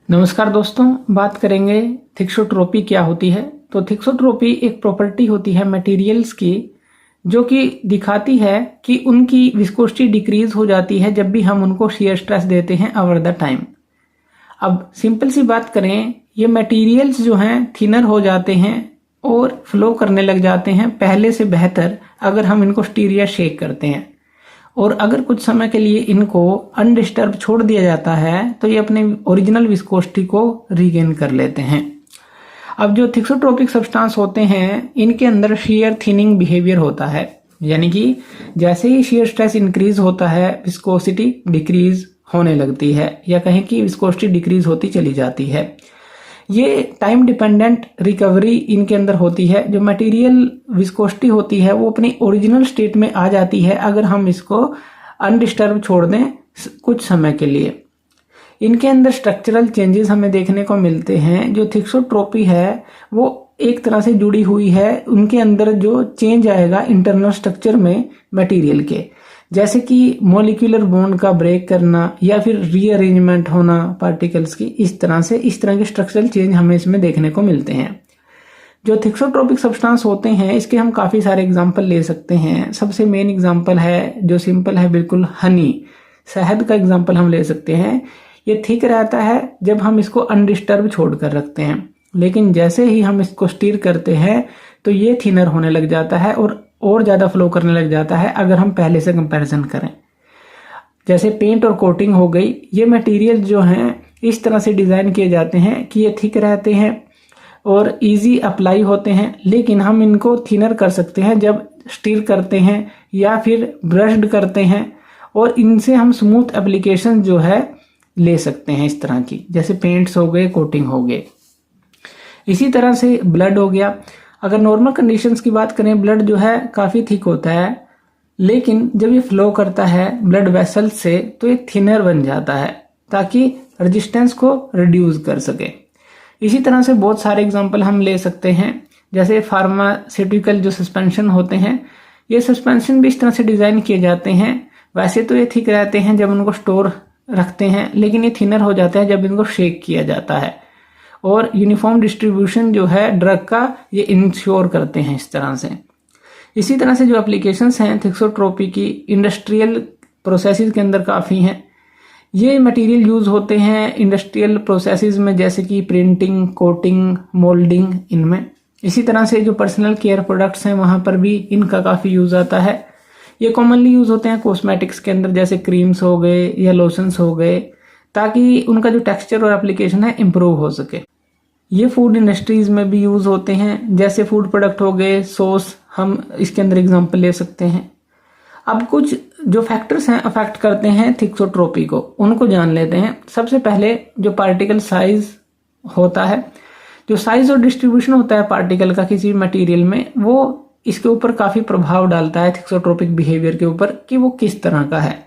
नमस्कार दोस्तों, बात करेंगे थिक्सोट्रोपी क्या होती है। तो थिक्सोट्रोपी एक प्रॉपर्टी होती है मटेरियल्स की जो कि दिखाती है कि उनकी विस्कोसिटी डिक्रीज हो जाती है जब भी हम उनको शियर स्ट्रेस देते हैं ओवर द टाइम। अब सिंपल सी बात करें, ये मटेरियल्स जो हैं थिनर हो जाते हैं और फ्लो करने लग जाते हैं पहले से बेहतर अगर हम इनको स्टीर या शेक करते हैं। और अगर कुछ समय के लिए इनको अनडिस्टर्ब छोड़ दिया जाता है तो ये अपने ओरिजिनल विस्कोसिटी को रीगेन कर लेते हैं। अब जो थिक्सोट्रोपिक सब्सटेंस होते हैं इनके अंदर शियर थिनिंग बिहेवियर होता है, यानी कि जैसे ही शियर स्ट्रेस इंक्रीज होता है विस्कोसिटी डिक्रीज होने लगती है, या कहें कि विस्कोसिटी डिक्रीज होती चली जाती है। ये टाइम डिपेंडेंट रिकवरी इनके अंदर होती है। जो मटेरियल विस्कोसिटी होती है वो अपनी ओरिजिनल स्टेट में आ जाती है अगर हम इसको अनडिस्टर्ब छोड़ दें कुछ समय के लिए। इनके अंदर स्ट्रक्चरल चेंजेस हमें देखने को मिलते हैं। जो थिक्सोट्रोपी है वो एक तरह से जुड़ी हुई है, उनके अंदर जो चेंज आएगा इंटरनल स्ट्रक्चर में मटेरियल के, जैसे कि मॉलिक्यूलर बॉन्ड का ब्रेक करना या फिर रीअरेंजमेंट होना पार्टिकल्स की, इस तरह के स्ट्रक्चरल चेंज हमें इसमें देखने को मिलते हैं। जो थिक्सोट्रोपिक सब्सटेंस होते हैं इसके हम काफ़ी सारे एग्जाम्पल ले सकते हैं। सबसे मेन एग्जाम्पल है जो सिंपल है बिल्कुल, हनी, शहद का एग्जाम्पल हम ले सकते हैं। ये थिक रहता है जब हम इसको अनडिस्टर्ब छोड़ कर रखते हैं, लेकिन जैसे ही हम इसको स्टीर करते हैं तो ये थिनर होने लग जाता है और ज़्यादा फ्लो करने लग जाता है अगर हम पहले से कंपैरिजन करें। जैसे पेंट और कोटिंग हो गई, ये मटेरियल जो हैं इस तरह से डिज़ाइन किए जाते हैं कि ये थिक रहते हैं और इजी अप्लाई होते हैं, लेकिन हम इनको थिनर कर सकते हैं जब स्टीर करते हैं या फिर ब्रश्ड करते हैं, और इनसे हम स्मूथ एप्लीकेशन जो है ले सकते हैं इस तरह की, जैसे पेंट्स हो गए, कोटिंग हो गए। इसी तरह से ब्लड हो गया। अगर नॉर्मल कंडीशंस की बात करें, ब्लड जो है काफ़ी थिक होता है, लेकिन जब ये फ्लो करता है ब्लड वेसल से तो ये थिनर बन जाता है ताकि रेजिस्टेंस को रिड्यूस कर सके। इसी तरह से बहुत सारे एग्जांपल हम ले सकते हैं, जैसे फार्मास्यूटिकल जो सस्पेंशन होते हैं, ये सस्पेंशन भी इस तरह से डिज़ाइन किए जाते हैं। वैसे तो ये थिक रहते हैं जब उनको स्टोर रखते हैं, लेकिन ये थिनर हो जाता है जब इनको शेक किया जाता है, और यूनिफॉर्म डिस्ट्रीब्यूशन जो है ड्रग का ये इंश्योर करते हैं इस तरह से। इसी तरह से जो एप्लीकेशंस हैं थिक्सोट्रोपी की इंडस्ट्रियल प्रोसेसेस के अंदर काफ़ी हैं। ये मटेरियल यूज़ होते हैं इंडस्ट्रियल प्रोसेसेस में, जैसे कि प्रिंटिंग, कोटिंग, मोल्डिंग, इनमें। इसी तरह से जो पर्सनल केयर प्रोडक्ट्स हैं वहाँ पर भी इनका काफ़ी यूज़ आता है। ये कॉमनली यूज़ होते हैं कॉस्मेटिक्स के अंदर, जैसे क्रीम्स हो गए या लोशंस हो गए, ताकि उनका जो टेक्सचर और एप्लीकेशन है इम्प्रूव हो सके। ये फूड इंडस्ट्रीज में भी यूज़ होते हैं, जैसे फूड प्रोडक्ट हो गए, सॉस, हम इसके अंदर एग्जांपल ले सकते हैं। अब कुछ जो फैक्टर्स हैं अफेक्ट करते हैं थिक्सोट्रोपी को, उनको जान लेते हैं। सबसे पहले जो पार्टिकल साइज होता है, जो साइज और डिस्ट्रीब्यूशन होता है पार्टिकल का किसी भी मटेरियल में, वो इसके ऊपर काफ़ी प्रभाव डालता है थिक्सोट्रोपिक बिहेवियर के ऊपर कि वो किस तरह का है।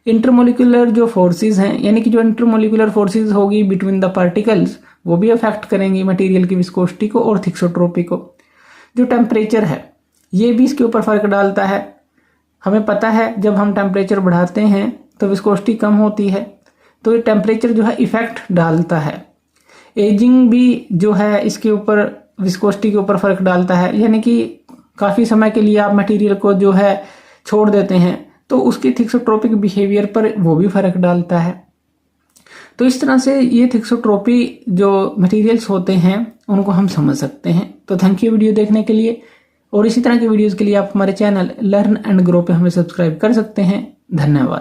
इंटरमोलिकुलर जो फोर्सेस हैं, यानी कि जो इंटरमोलिकुलर फोर्सेस होगी बिटवीन द पार्टिकल्स, वो भी अफेक्ट करेंगी मटेरियल की विस्कोसिटी को और थिक्सोट्रोपी को। जो टेम्परेचर है ये भी इसके ऊपर फर्क डालता है। हमें पता है जब हम टेम्परेचर बढ़ाते हैं तो विस्कोसिटी कम होती है, तो ये टेम्परेचर जो है इफेक्ट डालता है। एजिंग भी जो है इसके ऊपर विस्कोसिटी के ऊपर फर्क डालता है, यानी कि काफ़ी समय के लिए आप मटेरियल को जो है छोड़ देते हैं तो उसकी थिक्सोट्रोपिक बिहेवियर पर वो भी फर्क डालता है। तो इस तरह से ये थिक्सोट्रोपी जो मटेरियल्स होते हैं उनको हम समझ सकते हैं। तो थैंक यू वीडियो देखने के लिए, और इसी तरह की वीडियोस के लिए आप हमारे चैनल लर्न एंड ग्रो पे हमें सब्सक्राइब कर सकते हैं। धन्यवाद।